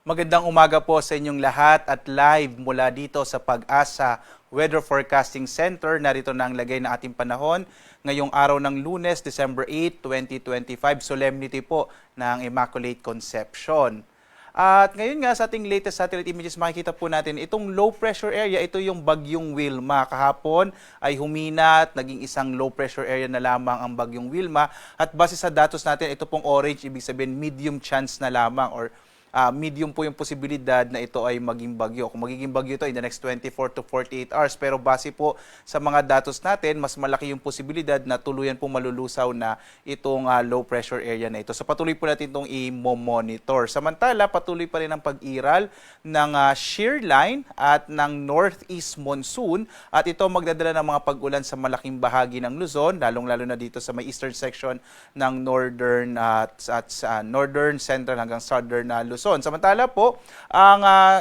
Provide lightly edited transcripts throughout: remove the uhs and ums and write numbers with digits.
Magandang umaga po sa inyong lahat at live mula dito sa Pag-asa Weather Forecasting Center. Narito na ang lagay ng ating panahon ngayong araw ng Lunes, December 8, 2025, solemnity po ng Immaculate Conception. At ngayon nga sa ating latest satellite images makikita po natin itong low pressure area, ito yung bagyong Wilma. Kahapon ay humina at naging isang low pressure area na lamang ang bagyong Wilma. At base sa datos natin, ito pong orange, ibig sabihin medium chance na lamang or medium po yung posibilidad na ito ay maging bagyo. Kung magiging bagyo ito in the next 24 to 48 hours. Pero base po sa mga datos natin, mas malaki yung posibilidad na tuluyan pong malulusaw na itong low pressure area na ito. So patuloy po natin itong i-monitor. Samantala, patuloy pa rin ang pag-iral ng shear line at ng northeast monsoon. At ito magdadala ng mga pag-ulan sa malaking bahagi ng Luzon, lalong-lalo na dito sa may eastern section ng northern northern, central hanggang southern Luzon. Samantala po,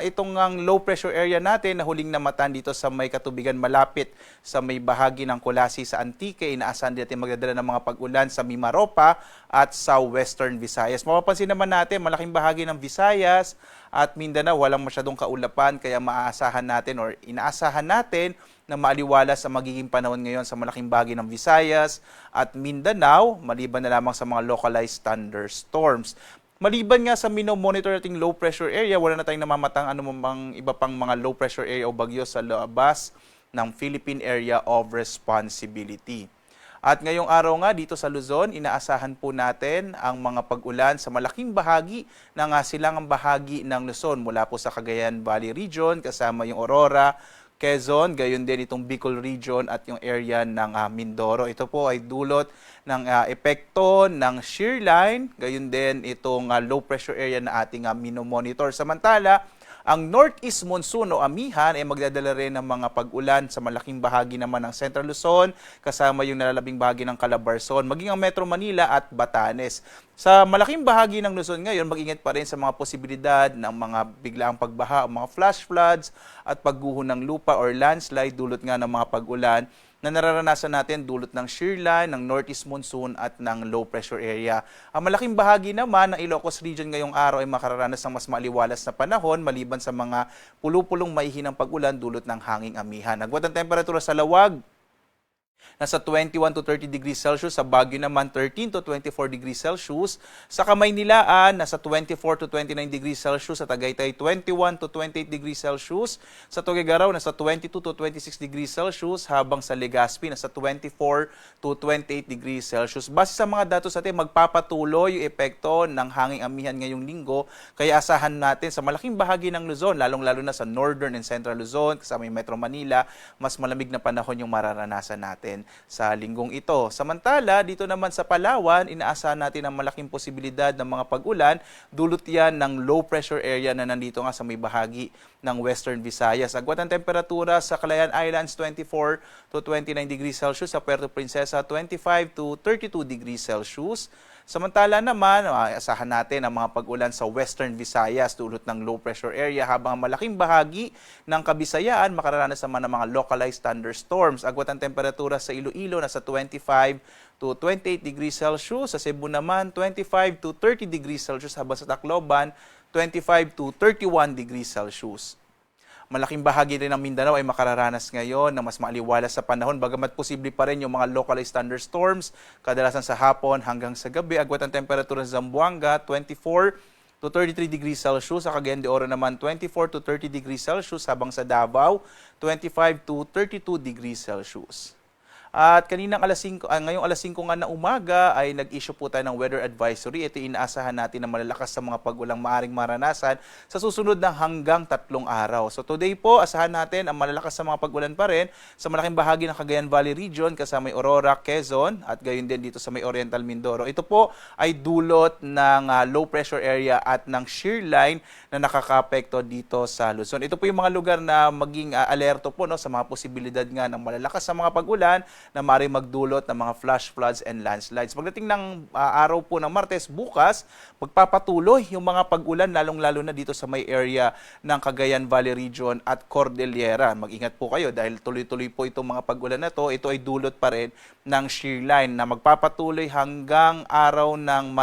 itong low pressure area natin na huling namatan dito sa may katubigan malapit sa may bahagi ng Colasi sa Antique, inaasahan din natin magdadala ng mga pag-ulan sa Mimaropa at sa Western Visayas. Mapapansin naman natin, malaking bahagi ng Visayas at Mindanao walang masyadong kaulapan, kaya maaasahan natin or inaasahan natin na maaliwalas sa magiging panahon ngayon sa malaking bahagi ng Visayas at Mindanao, maliban na lamang sa mga localized thunderstorms. Maliban nga sa monitor nating low pressure area, wala na tayong namamatang iba pang mga low pressure area o bagyo sa labas ng Philippine Area of Responsibility. At ngayong araw nga dito sa Luzon, inaasahan po natin ang mga pag-ulan sa malaking bahagi ng silangang bahagi ng Luzon mula po sa Cagayan Valley Region, kasama yung Aurora, Quezon, gayon din itong Bicol Region at yung area ng Mindoro. Ito po ay dulot ng epekto ng shear line, gayon din itong low pressure area na ating monitor. Samantala, ang northeast monsoon o amihan ay magdadala rin ng mga pag-ulan sa malaking bahagi naman ng Central Luzon, kasama yung nalalabing bahagi ng Calabarzon, maging ang Metro Manila at Batanes. Sa malaking bahagi ng Luzon ngayon, mag-ingat pa rin sa mga posibilidad ng mga biglaang pagbaha, mga flash floods at pagguho ng lupa or landslide dulot nga ng mga pag-ulan na nararanasan natin dulot ng shear line, ng northeast monsoon at ng low pressure area. Ang malaking bahagi naman ng Ilocos Region ngayong araw ay makararanas ng mas maliwalas na panahon maliban sa mga pulupulong maihinang pag-ulan dulot ng hanging amihan. Agwat ang temperatura sa Lawag, nasa 21 to 30 degrees Celsius. Sa Baguio naman, 13 to 24 degrees Celsius. Sa Kamaynilaan, nasa 24 to 29 degrees Celsius. Sa Tagaytay, 21 to 28 degrees Celsius. Sa Tuguegarao, nasa 22 to 26 degrees Celsius. Habang sa Legazpi, nasa 24 to 28 degrees Celsius. Base sa mga datos natin, magpapatuloy yung epekto ng hanging amihan ngayong linggo. Kaya asahan natin sa malaking bahagi ng Luzon, lalong-lalo na sa Northern and Central Luzon, kasama yung Metro Manila, mas malamig na panahon yung mararanasan natin sa linggong ito. Samantala, dito naman sa Palawan, inaasahan natin ang malaking posibilidad ng mga pag-ulan. Dulot yan ng low pressure area na nandito nga sa may bahagi ng Western Visayas. Agwat ang temperatura sa Calayan Islands, 24 to 29 degrees Celsius. Sa Puerto Princesa, 25 to 32 degrees Celsius. Samantala naman, asahan natin ang mga pag-ulan sa Western Visayas dulot ng low pressure area, habang malaking bahagi ng Kabisayaan makararanas naman ng mga localized thunderstorms. Agwat ang temperatura sa Iloilo, nasa 25 to 28 degrees Celsius. Sa Cebu naman, 25 to 30 degrees Celsius, habang sa Tacloban, 25 to 31 degrees Celsius. Malaking bahagi rin ng Mindanao ay makararanas ngayon na mas maaliwalas sa panahon, bagamat posible pa rin yung mga localized thunderstorms, kadalasan sa hapon hanggang sa gabi. Agwat ang temperatura sa Zamboanga, 24 to 33 degrees Celsius. Sa Cagayan de Oro naman, 24 to 30 degrees Celsius. Habang sa Davao, 25 to 32 degrees Celsius. At ngayong alas 5 nga na umaga ay nag-issue po tayo ng weather advisory. Ito inaasahan natin na malalakas sa mga pag-ulang maaring maranasan sa susunod ng hanggang 3 araw. So today po, asahan natin ang malalakas sa mga pag-ulan pa rin sa malaking bahagi ng Cagayan Valley Region, kasama may Aurora, Quezon at gayon din dito sa may Oriental Mindoro. Ito po ay dulot ng low pressure area at ng shear line na nakakaapekto dito sa Luzon. Ito po yung mga lugar na maging alerto po sa mga posibilidad nga ng malalakas sa mga pag-ulan na maaaring magdulot ng mga flash floods and landslides. Pagdating ng araw po ng Martes, bukas, magpapatuloy yung mga pag-ulan, lalong-lalo na dito sa may area ng Cagayan Valley Region at Cordillera. Mag-ingat po kayo dahil tuloy-tuloy po itong mga pag-ulan na to. Ito ay dulot pa rin ng shear line na magpapatuloy hanggang araw ng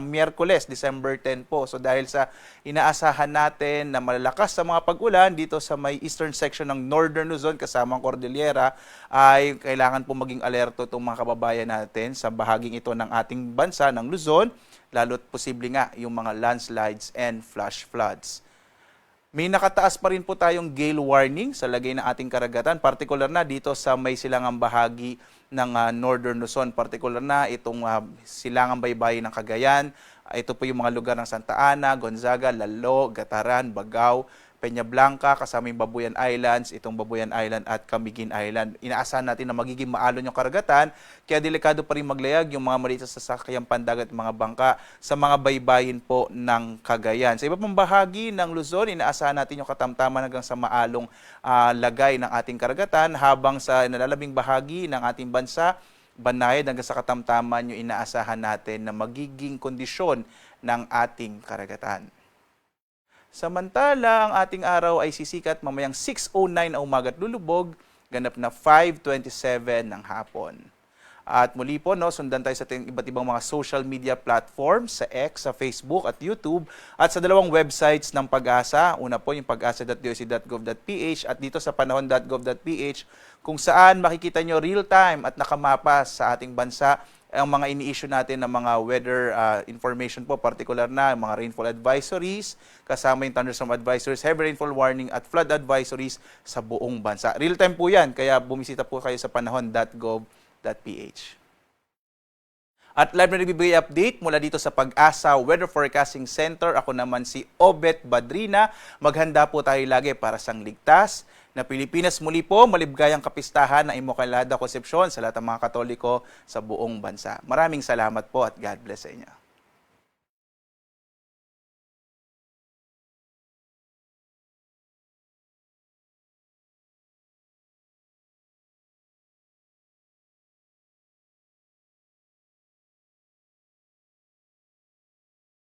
Miyerkules, December 10 po. So dahil sa inaasahan natin na malalakas sa mga pag-ulan dito sa may eastern section ng Northern Luzon kasamang Cordillera, ay kailangan po maging alerto itong mga kababayan natin sa bahaging ito ng ating bansa, ng Luzon, lalo't posible nga yung mga landslides and flash floods. May nakataas pa rin po tayong gale warning sa lagay ng ating karagatan, partikular na dito sa may silangang bahagi ng Northern Luzon, partikular na itong silangang baybayin ng Cagayan. Ito po yung mga lugar ng Santa Ana, Gonzaga, Lalo, Gataran, Bagao, Peña Blanca, kasama yung Babuyan Islands, itong Babuyan Island at Camiguin Island. Inaasahan natin na magiging maalon yung karagatan, kaya delikado pa rin maglayag yung mga maliit sa sasakyan pandagat at mga bangka sa mga baybayin po ng Cagayan. Sa iba pang bahagi ng Luzon, inaasahan natin yung katamtaman hanggang sa maalong lagay ng ating karagatan, habang sa nalalabing bahagi ng ating bansa, banayad hanggang sa katamtaman yung inaasahan natin na magiging kondisyon ng ating karagatan. Samantala, ang ating araw ay sisikat mamayang 6:09 ang umaga at lulubog, ganap na 5:27 ng hapon. At muli po, sundan tayo sa ating iba't ibang mga social media platforms, sa X, sa Facebook at YouTube, at sa dalawang websites ng Pag-asa. Una po yung pag-asa.doc.gov.ph at dito sa panahon.gov.ph, kung saan makikita nyo real-time at nakamapa sa ating bansa ang mga ini-issue natin ng mga weather information po, particular na mga rainfall advisories, kasama yung thunderstorm advisories, heavy rainfall warning at flood advisories sa buong bansa. Real-time po yan, kaya bumisita po kayo sa panahon.gov.ph. At live na nagbibigay update mula dito sa Pag-asa Weather Forecasting Center. Ako naman si Obet Badrina. Maghanda po tayo lagi para sa ligtas na Pilipinas. Muli po, maligayang kapistahan ng Immaculada Concepcion sa lahat ng mga Katoliko sa buong bansa. Maraming salamat po at God bless sa inyo.